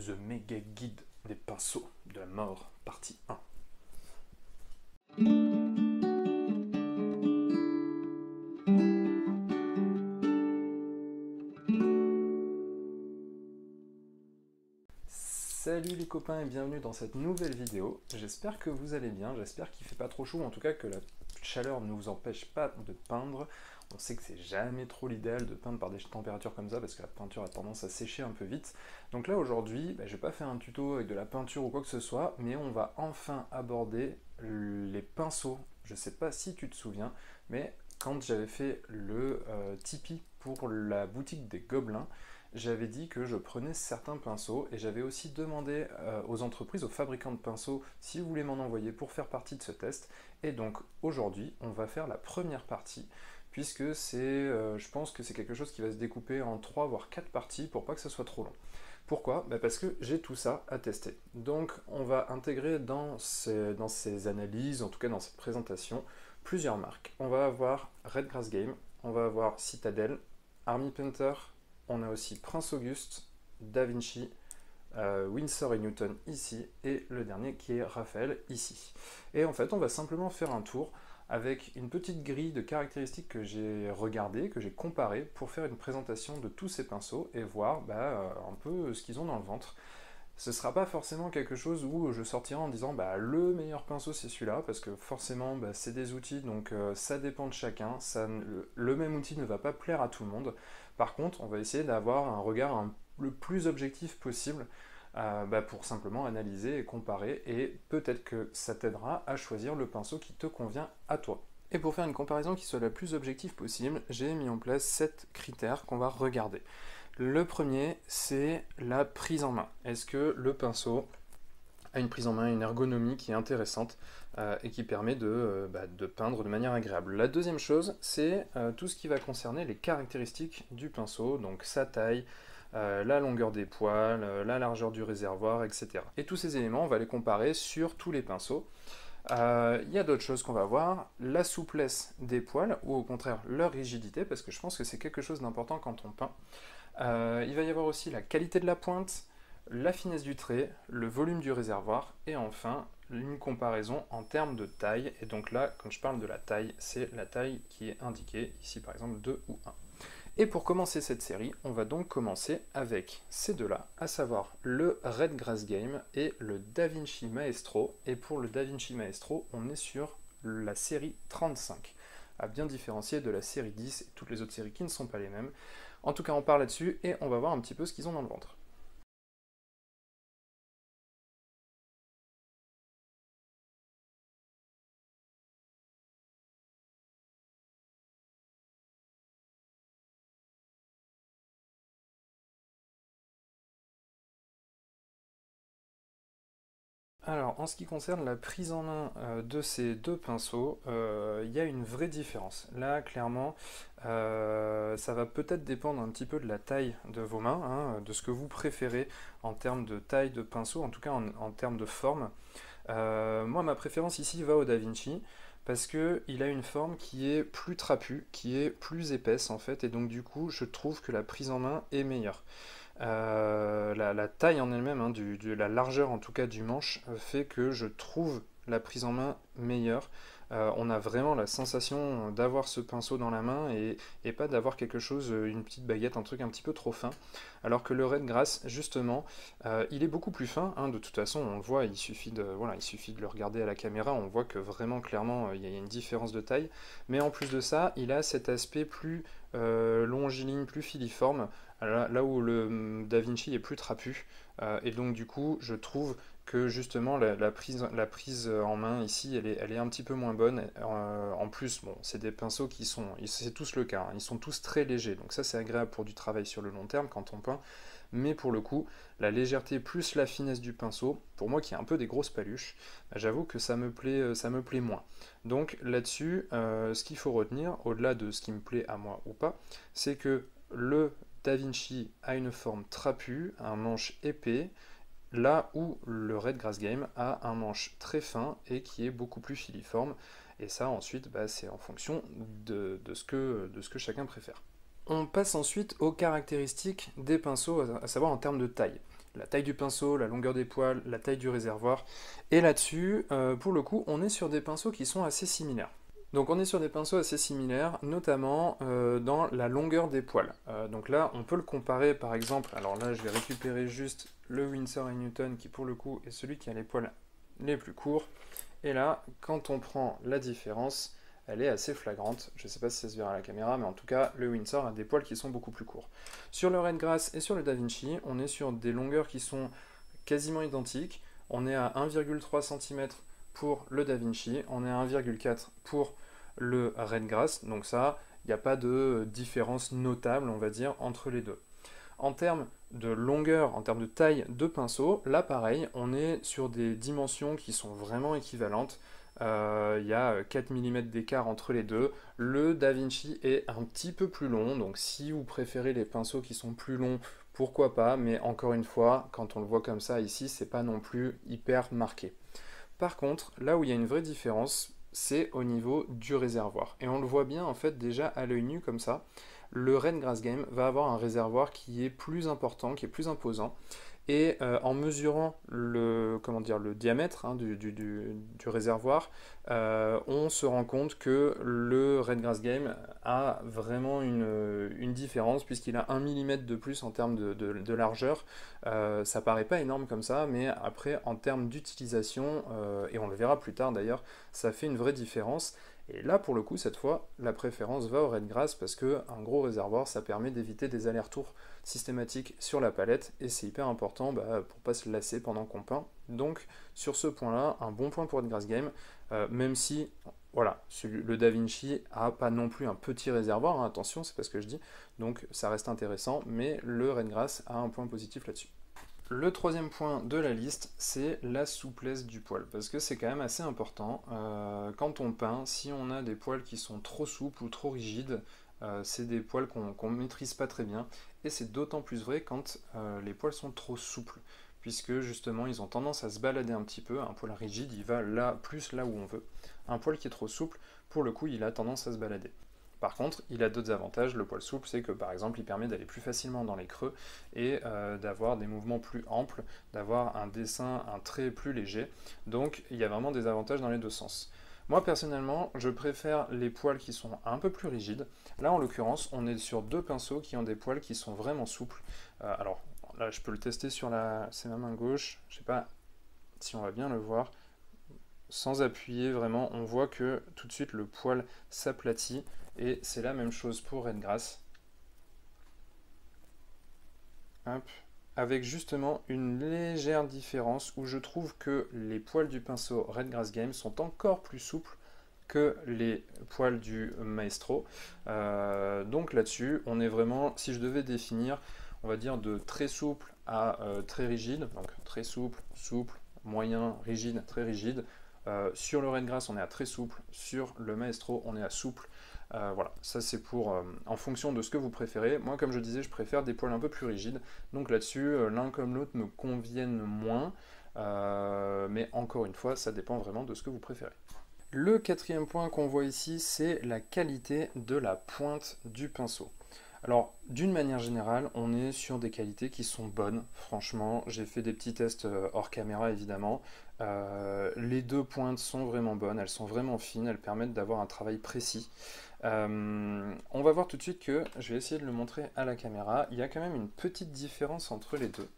The Mega Guide des pinceaux de la mort, partie 1. Salut les copains et bienvenue dans cette nouvelle vidéo. J'espère que vous allez bien, j'espère qu'il ne fait pas trop chaud, en tout cas que la chaleur ne vous empêche pas de peindre. On sait que c'est jamais trop l'idéal de peindre par des températures comme ça parce que la peinture a tendance à sécher un peu vite. Donc là aujourd'hui, je vais pas faire un tuto avec de la peinture ou quoi que ce soit, mais on va enfin aborder les pinceaux. Je sais pas si tu te souviens, mais quand j'avais fait le Tipeee pour la boutique des Gobelins, j'avais dit que je prenais certains pinceaux et j'avais aussi demandé aux entreprises, aux fabricants de pinceaux, si vous voulez m'en envoyer pour faire partie de ce test. Et donc aujourd'hui, on va faire la première partie, puisque je pense que c'est quelque chose qui va se découper en 3 voire 4 parties pour pas que ça soit trop long. Pourquoi ? Parce que j'ai tout ça à tester. Donc on va intégrer dans ces analyses, en tout cas dans cette présentation, plusieurs marques. On va avoir Red Grass Game, on va avoir Citadel, Army Painter, on a aussi Prince Auguste, Da Vinci, Winsor & Newton ici, et le dernier qui est Raphaël ici. Et en fait, on va simplement faire un tour avec une petite grille de caractéristiques que j'ai regardées, que j'ai comparées, pour faire une présentation de tous ces pinceaux et voir un peu ce qu'ils ont dans le ventre. Ce ne sera pas forcément quelque chose où je sortirai en disant le meilleur pinceau c'est celui-là, parce que forcément c'est des outils, donc ça dépend de chacun, le même outil ne va pas plaire à tout le monde. Par contre, on va essayer d'avoir un regard le plus objectif possible pour simplement analyser et comparer, et peut-être que ça t'aidera à choisir le pinceau qui te convient à toi. Et pour faire une comparaison qui soit la plus objective possible, j'ai mis en place 7 critères qu'on va regarder. Le premier, c'est la prise en main. Est-ce que le pinceau a une prise en main, une ergonomie qui est intéressante et qui permet de peindre de manière agréable. La deuxième chose, c'est tout ce qui va concerner les caractéristiques du pinceau, donc sa taille, la longueur des poils, la largeur du réservoir, etc. Et tous ces éléments, on va les comparer sur tous les pinceaux. Il y a d'autres choses qu'on va voir, la souplesse des poils, ou au contraire leur rigidité, parce que je pense que c'est quelque chose d'important quand on peint. Il va y avoir aussi la qualité de la pointe, la finesse du trait, le volume du réservoir, et enfin une comparaison en termes de taille. Et donc là, quand je parle de la taille, c'est la taille qui est indiquée, ici par exemple 2 ou 1. Et pour commencer cette série, on va donc commencer avec ces deux-là, à savoir le Red Grass Game et le Da Vinci Maestro. Et pour le Da Vinci Maestro, on est sur la série 35, à bien différencier de la série 10 et toutes les autres séries qui ne sont pas les mêmes. En tout cas, on part là-dessus et on va voir un petit peu ce qu'ils ont dans le ventre. Alors, en ce qui concerne la prise en main de ces deux pinceaux, il y a une vraie différence. Là, clairement, ça va peut-être dépendre un petit peu de la taille de vos mains, hein, de ce que vous préférez en termes de taille de pinceau, en tout cas en termes de forme. Moi, ma préférence ici va au Da Vinci, parce qu'il a une forme qui est plus trapue, qui est plus épaisse en fait, et donc du coup, je trouve que la prise en main est meilleure. La taille en elle-même, hein, la largeur en tout cas du manche, fait que je trouve la prise en main meilleure. On a vraiment la sensation d'avoir ce pinceau dans la main et pas d'avoir quelque chose, une petite baguette, un truc un petit peu trop fin. Alors que le Red Grass, justement, il est beaucoup plus fin, hein, de toute façon on le voit, il suffit de le regarder à la caméra, on voit que vraiment clairement il y a une différence de taille. Mais en plus de ça, il a cet aspect plus longiligne, plus filiforme, là où le Da Vinci est plus trapu, et donc du coup je trouve que justement la prise en main ici elle est un petit peu moins bonne. En plus, bon, c'est des pinceaux c'est tous le cas, hein, ils sont tous très légers, donc ça c'est agréable pour du travail sur le long terme quand on peint, mais pour le coup, la légèreté plus la finesse du pinceau, pour moi qui ai un peu des grosses paluches, j'avoue que ça me plaît moins. Donc là-dessus, ce qu'il faut retenir, au-delà de ce qui me plaît à moi ou pas, c'est que le Da Vinci a une forme trapue, un manche épais, là où le Red Grass Game a un manche très fin et qui est beaucoup plus filiforme. Et ça, ensuite, c'est en fonction de ce que chacun préfère. On passe ensuite aux caractéristiques des pinceaux, à savoir en termes de taille. la taille du pinceau, la longueur des poils, la taille du réservoir. Et là-dessus, pour le coup, on est sur des pinceaux qui sont assez similaires. Donc on est sur des pinceaux assez similaires, notamment dans la longueur des poils. Donc là, on peut le comparer par exemple, alors là je vais récupérer juste le Winsor & Newton qui pour le coup est celui qui a les poils les plus courts. Et là, quand on prend la différence, elle est assez flagrante. Je ne sais pas si ça se verra à la caméra, mais en tout cas, le Winsor a des poils qui sont beaucoup plus courts. Sur le Redgrass et sur le Da Vinci, on est sur des longueurs qui sont quasiment identiques. On est à 1,3 cm pour le Da Vinci, on est à 1,4 pour le Redgrass, donc ça, il n'y a pas de différence notable, on va dire, entre les deux. En termes de longueur, en termes de taille de pinceau, là pareil, on est sur des dimensions qui sont vraiment équivalentes. Il y a 4 mm d'écart entre les deux. Le Da Vinci est un petit peu plus long, donc si vous préférez les pinceaux qui sont plus longs, pourquoi pas, mais encore une fois, quand on le voit comme ça ici, c'est pas non plus hyper marqué. Par contre, là où il y a une vraie différence, c'est au niveau du réservoir. Et on le voit bien en fait déjà à l'œil nu comme ça. Le Redgrass Game va avoir un réservoir qui est plus important, qui est plus imposant. Et en mesurant le diamètre hein, du réservoir, on se rend compte que le Redgrass Game a vraiment une différence puisqu'il a 1 mm de plus en termes de largeur. Ça paraît pas énorme comme ça, mais après en termes d'utilisation, et on le verra plus tard d'ailleurs, ça fait une vraie différence. Et là, pour le coup, cette fois, la préférence va au Redgrass parce qu'un gros réservoir, ça permet d'éviter des allers-retours systématiques sur la palette et c'est hyper important pour ne pas se lasser pendant qu'on peint. Donc, sur ce point-là, un bon point pour Redgrass Game, même si, voilà, le Da Vinci a pas non plus un petit réservoir, hein, attention, c'est pas ce que je dis, donc ça reste intéressant, mais le Redgrass a un point positif là-dessus. Le troisième point de la liste, c'est la souplesse du poil, parce que c'est quand même assez important. Quand on peint, si on a des poils qui sont trop souples ou trop rigides, c'est des poils qu'on ne maîtrise pas très bien, et c'est d'autant plus vrai quand les poils sont trop souples, puisque justement ils ont tendance à se balader un petit peu. Un poil rigide, il va là, plus là où on veut. Un poil qui est trop souple, pour le coup, il a tendance à se balader. Par contre, il a d'autres avantages, le poil souple, c'est que par exemple, il permet d'aller plus facilement dans les creux et d'avoir des mouvements plus amples, d'avoir un dessin, un trait plus léger. Donc, il y a vraiment des avantages dans les deux sens. Moi, personnellement, je préfère les poils qui sont un peu plus rigides. Là, en l'occurrence, on est sur deux pinceaux qui ont des poils qui sont vraiment souples. Alors, là, je peux le tester sur c'est ma main gauche. Je ne sais pas si on va bien le voir. Sans appuyer vraiment, on voit que tout de suite le poil s'aplatit. Et c'est la même chose pour Redgrass. Hop. Avec justement une légère différence où je trouve que les poils du pinceau Redgrass Game sont encore plus souples que les poils du Maestro. Donc là-dessus, on est vraiment, si je devais définir, on va dire de très souple à très rigide. Donc très souple, souple, moyen, rigide, très rigide. Sur le Redgrass, on est à très souple. Sur le Maestro, on est à souple. Voilà, ça c'est pour en fonction de ce que vous préférez. Moi, comme je disais, je préfère des poils un peu plus rigides. Donc là-dessus, l'un comme l'autre me conviennent moins. Mais encore une fois, ça dépend vraiment de ce que vous préférez. Le quatrième point qu'on voit ici, c'est la qualité de la pointe du pinceau. Alors, d'une manière générale, on est sur des qualités qui sont bonnes. Franchement, j'ai fait des petits tests hors caméra, évidemment. Les deux pointes sont vraiment bonnes, elles sont vraiment fines, elles permettent d'avoir un travail précis. On va voir tout de suite que, je vais essayer de le montrer à la caméra, il y a quand même une petite différence entre les deux.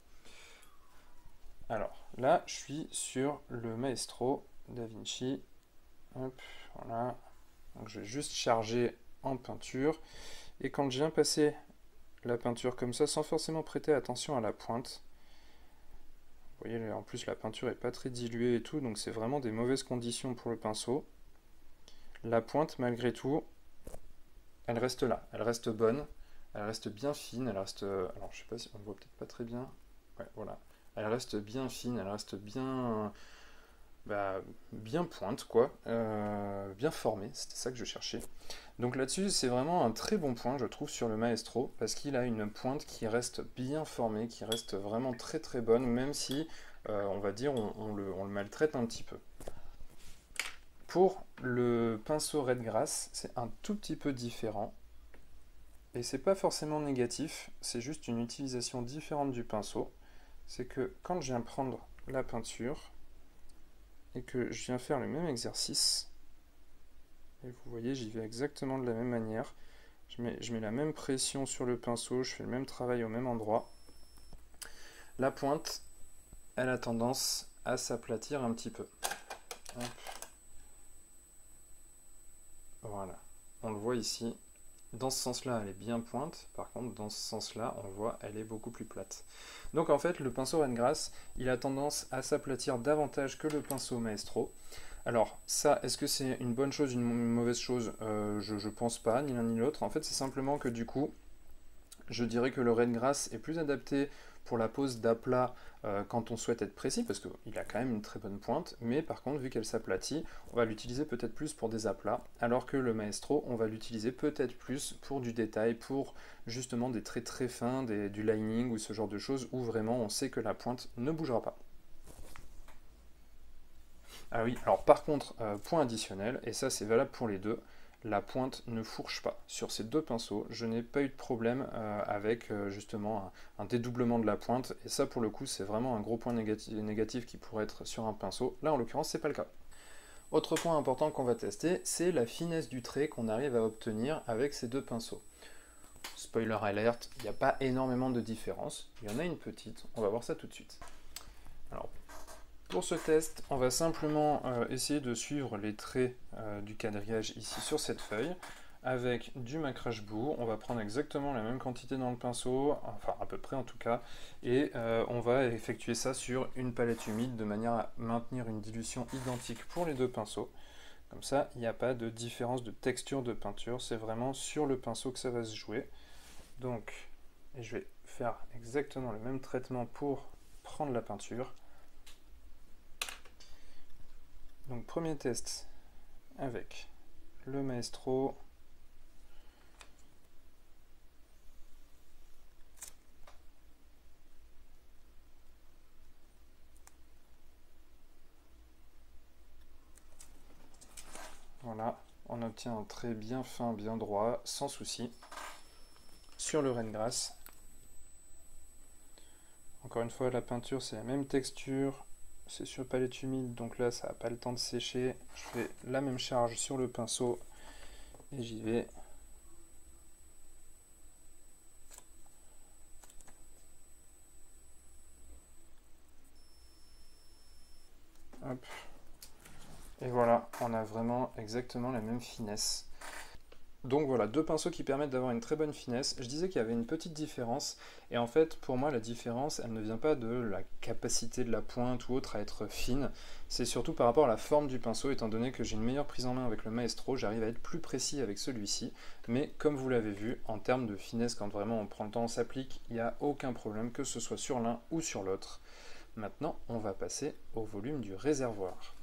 Alors, là, je suis sur le Maestro Da Vinci. Hop, voilà. Donc, je vais juste charger en peinture. Et quand je viens passer la peinture comme ça, sans forcément prêter attention à la pointe, vous voyez, en plus la peinture n'est pas très diluée et tout, donc c'est vraiment des mauvaises conditions pour le pinceau. La pointe, malgré tout, elle reste là, elle reste bonne, elle reste bien fine, elle reste... Alors je sais pas si on le voit peut-être pas très bien. Ouais, voilà. Elle reste bien fine, elle reste bien... bien pointe quoi, bien formée, c'était ça que je cherchais. Donc là-dessus c'est vraiment un très bon point je trouve sur le Maestro, parce qu'il a une pointe qui reste bien formée, qui reste vraiment très très bonne, même si on va dire on le maltraite un petit peu. Pour le pinceau Redgrass, c'est un tout petit peu différent, et c'est pas forcément négatif, c'est juste une utilisation différente du pinceau. c'est que quand je viens prendre la peinture et que je viens faire le même exercice, et vous voyez, j'y vais exactement de la même manière, je mets la même pression sur le pinceau, je fais le même travail au même endroit, la pointe, elle a tendance à s'aplatir un petit peu. Hop. Voilà, on le voit ici. Dans ce sens-là, elle est bien pointe. Par contre, dans ce sens-là, on voit, elle est beaucoup plus plate. Donc en fait, le pinceau Rengrass, il a tendance à s'aplatir davantage que le pinceau Maestro. Alors ça, est-ce que c'est une bonne chose, une mauvaise chose? Je pense pas, ni l'un ni l'autre. En fait, c'est simplement que du coup, je dirais que le Rengrass est plus adapté pour la pose d'aplat quand on souhaite être précis, parce qu'il a quand même une très bonne pointe, mais par contre, vu qu'elle s'aplatit, on va l'utiliser peut-être plus pour des aplats, alors que le Maestro, on va l'utiliser peut-être plus pour du détail, pour justement des traits très fins, du lining ou ce genre de choses, où vraiment on sait que la pointe ne bougera pas. Ah oui, alors par contre, point additionnel, et ça c'est valable pour les deux, la pointe ne fourche pas. Sur ces deux pinceaux, je n'ai pas eu de problème avec justement un dédoublement de la pointe, et ça pour le coup c'est vraiment un gros point négatif qui pourrait être sur un pinceau. Là en l'occurrence c'est pas le cas. Autre point important qu'on va tester, c'est la finesse du trait qu'on arrive à obtenir avec ces deux pinceaux. Spoiler alert, il n'y a pas énormément de différence, il y en a une petite, on va voir ça tout de suite. Alors, pour ce test, on va simplement essayer de suivre les traits du quadrillage ici sur cette feuille avec du macrage bout. On va prendre exactement la même quantité dans le pinceau, enfin à peu près en tout cas, et on va effectuer ça sur une palette humide de manière à maintenir une dilution identique pour les deux pinceaux. Comme ça, il n'y a pas de différence de texture de peinture, c'est vraiment sur le pinceau que ça va se jouer. Donc, et je vais faire exactement le même traitement pour prendre la peinture. Donc premier test avec le Maestro. Voilà, on obtient un trait bien fin, bien droit, sans souci. Sur le Rengrass, encore une fois, la peinture c'est la même texture, c'est sur palette humide, donc là ça n'a pas le temps de sécher. Je fais la même charge sur le pinceau et j'y vais. Hop. Et voilà, on a vraiment exactement la même finesse. Donc voilà, deux pinceaux qui permettent d'avoir une très bonne finesse. Je disais qu'il y avait une petite différence, et en fait, pour moi, la différence, elle ne vient pas de la capacité de la pointe ou autre à être fine, c'est surtout par rapport à la forme du pinceau, étant donné que j'ai une meilleure prise en main avec le Maestro, j'arrive à être plus précis avec celui-ci, mais comme vous l'avez vu, en termes de finesse, quand vraiment on prend le temps, on s'applique, il n'y a aucun problème, que ce soit sur l'un ou sur l'autre. Maintenant, on va passer au volume du réservoir.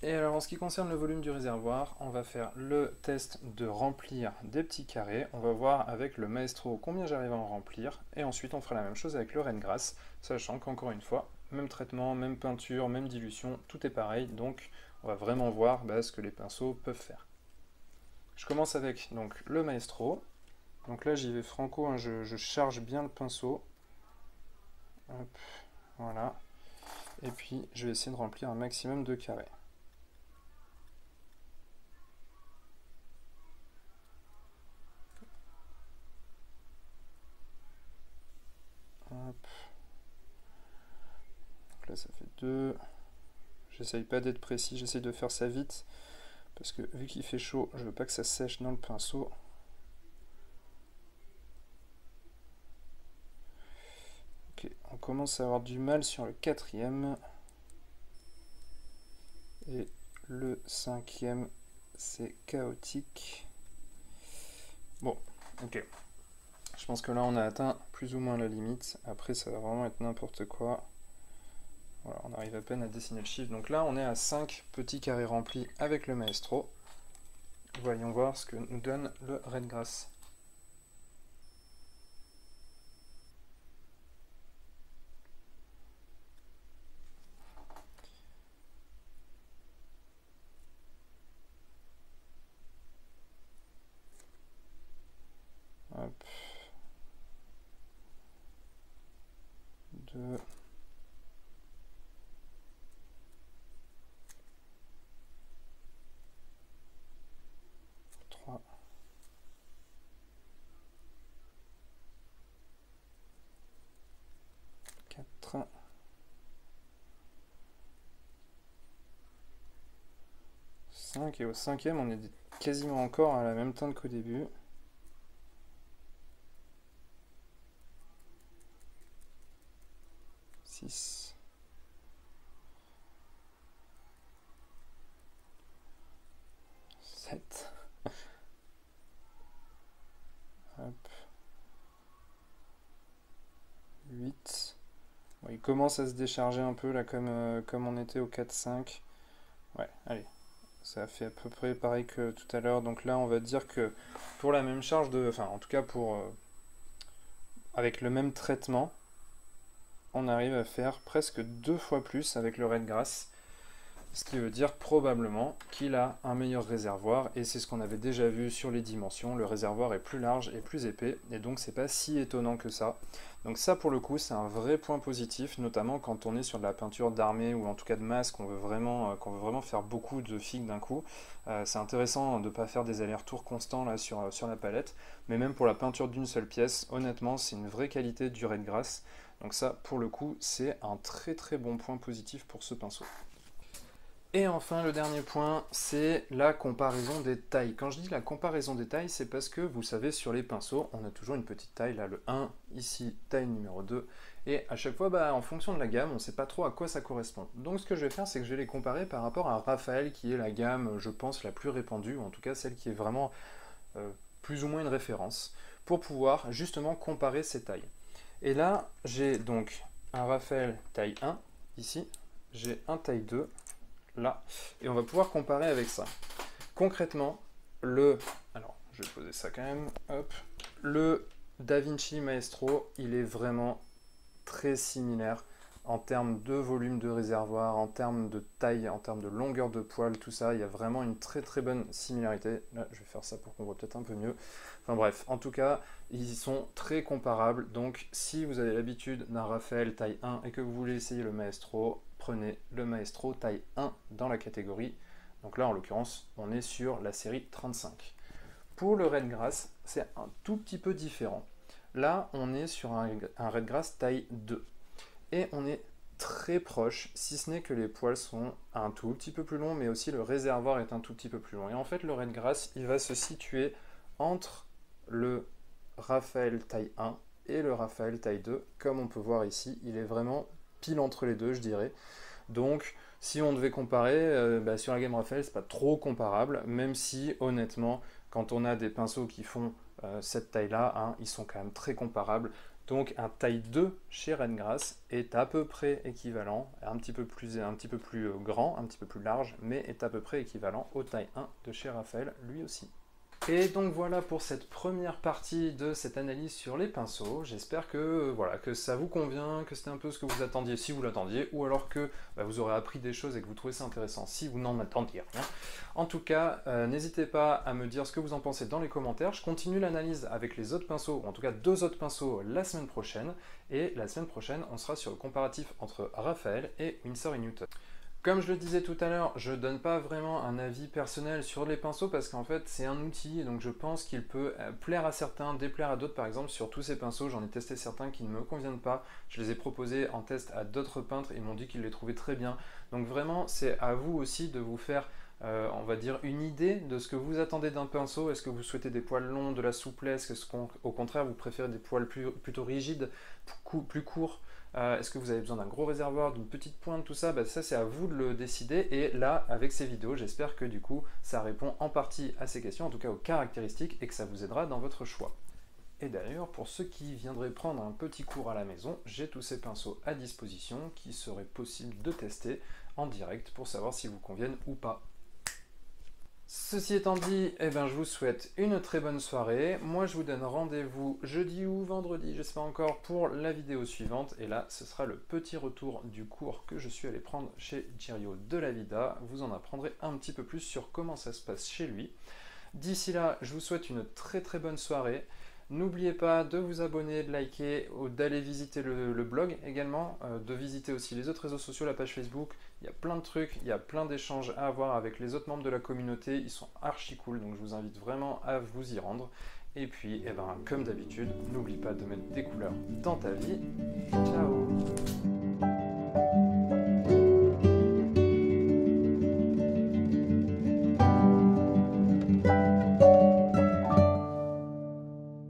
Et alors en ce qui concerne le volume du réservoir, on va faire le test de remplir des petits carrés. On va voir avec le Maestro combien j'arrive à en remplir. Et ensuite on fera la même chose avec le Rengrass, sachant qu'encore une fois, même traitement, même peinture, même dilution, tout est pareil. Donc on va vraiment voir ce que les pinceaux peuvent faire. Je commence avec donc, le Maestro. Donc là j'y vais franco, hein, je charge bien le pinceau. Hop, voilà. Et puis je vais essayer de remplir un maximum de carrés. Hop. Donc là ça fait 2. J'essaye pas d'être précis, j'essaye de faire ça vite. Parce que vu qu'il fait chaud, je veux pas que ça sèche dans le pinceau. Ok, on commence à avoir du mal sur le 4e. Et le 5e, c'est chaotique. Bon, ok. Je pense que là on a atteint plus ou moins la limite. Après ça va vraiment être n'importe quoi. Voilà, on arrive à peine à dessiner le chiffre. Donc là on est à 5 petits carrés remplis avec le Maestro. Voyons voir ce que nous donne le Rengrass. Hop. 5 et au cinquième on est quasiment encore à la même teinte qu'au début. Six. Sept. Hop. 8. Bon, il commence à se décharger un peu là comme on était au 4-5. Ouais, allez. Ça fait à peu près pareil que tout à l'heure. Donc là, on va dire que pour la même charge de... Enfin, en tout cas, pour avec le même traitement, on arrive à faire presque 2 fois plus avec le Redgrass. Ce qui veut dire probablement qu'il a un meilleur réservoir. Et c'est ce qu'on avait déjà vu sur les dimensions. Le réservoir est plus large et plus épais. Et donc, c'est pas si étonnant que ça. Donc ça, pour le coup, c'est un vrai point positif, notamment quand on est sur de la peinture d'armée ou en tout cas de masse, qu'on veut vraiment faire beaucoup de figues d'un coup. C'est intéressant de ne pas faire des allers-retours constants là, sur la palette, mais même pour la peinture d'une seule pièce, honnêtement, c'est une vraie qualité du Redgrass. Donc ça, pour le coup, c'est un très très bon point positif pour ce pinceau. Et enfin, le dernier point, c'est la comparaison des tailles. Quand je dis la comparaison des tailles, c'est parce que, vous savez, sur les pinceaux, on a toujours une petite taille, là, le 1, ici, taille numéro 2. Et à chaque fois, en fonction de la gamme, on ne sait pas trop à quoi ça correspond. Donc ce que je vais faire, c'est que je vais les comparer par rapport à Raphaël, qui est la gamme, je pense, la plus répandue, ou en tout cas celle qui est vraiment plus ou moins une référence, pour pouvoir justement comparer ces tailles. Et là, j'ai donc un Raphaël taille 1, ici, j'ai un taille 2, là, et on va pouvoir comparer avec ça. Concrètement, alors je vais poser ça quand même, hop, le DaVinci Maestro, il est vraiment très similaire en termes de volume de réservoir, en termes de taille, en termes de longueur de poil, tout ça, il y a vraiment une très très bonne similarité. Là, je vais faire ça pour qu'on voit peut-être un peu mieux. Enfin bref, en tout cas, ils sont très comparables. Donc, si vous avez l'habitude d'un Raphaël taille 1 et que vous voulez essayer le Maestro, prenez le Maestro taille 1 dans la catégorie. Donc là, en l'occurrence, on est sur la série 35. Pour le Redgrass, c'est un tout petit peu différent. Là, on est sur un Redgrass taille 2. Et on est très proche, si ce n'est que les poils sont un tout petit peu plus longs, mais aussi le réservoir est un tout petit peu plus long. Et en fait, le Redgrass, il va se situer entre le Raphaël taille 1 et le Raphaël taille 2. Comme on peut voir ici, il est vraiment pile entre les deux, je dirais. Donc, si on devait comparer, sur la gamme Raphaël, c'est pas trop comparable, même si, honnêtement, quand on a des pinceaux qui font cette taille-là, ils sont quand même très comparables. Donc un taille 2 chez Redgrass est à peu près équivalent, un petit peu plus grand, un petit peu plus large, mais est à peu près équivalent au taille 1 de chez Raphaël, lui aussi. Et donc voilà pour cette première partie de cette analyse sur les pinceaux. J'espère que, que ça vous convient, que c'était un peu ce que vous attendiez si vous l'attendiez, ou alors que vous aurez appris des choses et que vous trouvez ça intéressant si vous n'en attendiez rien. En tout cas, n'hésitez pas à me dire ce que vous en pensez dans les commentaires. Je continue l'analyse avec les autres pinceaux, ou en tout cas 2 autres pinceaux la semaine prochaine. Et la semaine prochaine, on sera sur le comparatif entre Raphaël et Winsor & Newton. Comme je le disais tout à l'heure, je ne donne pas vraiment un avis personnel sur les pinceaux parce qu'en fait c'est un outil et donc je pense qu'il peut plaire à certains, déplaire à d'autres. Par exemple sur tous ces pinceaux, j'en ai testé certains qui ne me conviennent pas. Je les ai proposés en test à d'autres peintres et ils m'ont dit qu'ils les trouvaient très bien. Donc vraiment c'est à vous aussi de vous faire on va dire une idée de ce que vous attendez d'un pinceau. Est-ce que vous souhaitez des poils longs, de la souplesse? Est-ce qu'au contraire vous préférez des poils plutôt rigides, plus courts? Est-ce que vous avez besoin d'un gros réservoir, d'une petite pointe, tout ça? Ça c'est à vous de le décider. Et là, avec ces vidéos, j'espère que du coup, ça répond en partie à ces questions, en tout cas aux caractéristiques, et que ça vous aidera dans votre choix. Et d'ailleurs, pour ceux qui viendraient prendre un petit cours à la maison, j'ai tous ces pinceaux à disposition qui seraient possibles de tester en direct pour savoir s'ils vous conviennent ou pas. Ceci étant dit, je vous souhaite une très bonne soirée. Moi, je vous donne rendez-vous jeudi ou vendredi, je sais pas encore, pour la vidéo suivante. Et là, ce sera le petit retour du cours que je suis allé prendre chez Girio de la Vida. Vous en apprendrez un petit peu plus sur comment ça se passe chez lui. D'ici là, je vous souhaite une très très bonne soirée. N'oubliez pas de vous abonner, de liker, d'aller visiter le blog également, de visiter aussi les autres réseaux sociaux, la page Facebook. Il y a plein de trucs, il y a plein d'échanges à avoir avec les autres membres de la communauté. Ils sont archi cool, donc je vous invite vraiment à vous y rendre. Et puis, comme d'habitude, n'oublie pas de mettre des couleurs dans ta vie. Ciao!